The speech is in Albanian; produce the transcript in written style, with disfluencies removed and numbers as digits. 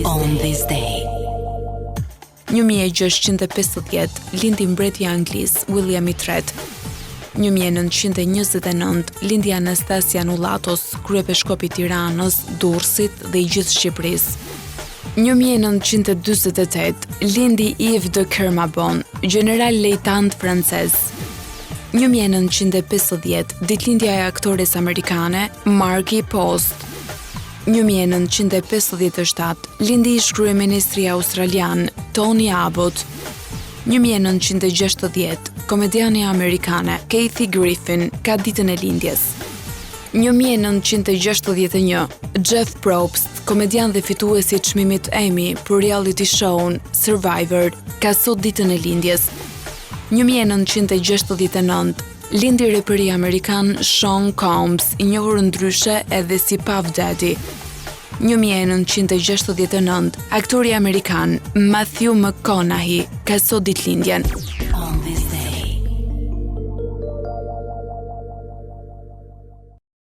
on this day. 1650 lindi mbreti i Anglisë William III. 1929 lindi Anastasia Nulatos, kryepeshkopi i Tiranës, Durrësit dhe i gjithë Shqipërisë. 1948 lindi Yves de Kermabon, general lejtant francez. 1950 ditëlindja e aktores amerikane Margie Post. 1957 lindi ish kryeministri australian Tony Abbott. 1960 komediane amerikane Kathy Griffin ka ditën e lindjes. 1961 Jeff Probst, komedian dhe fituesi i çmimit Emmy për reality show-n Survivor, ka sot ditën e lindjes. 1969 lindi reperi amerikan Sean Combs, i njohur ndryshe edhe si Puff Daddy. 1969 aktori amerikan Matthew McConaughey ka sot ditëlindjen.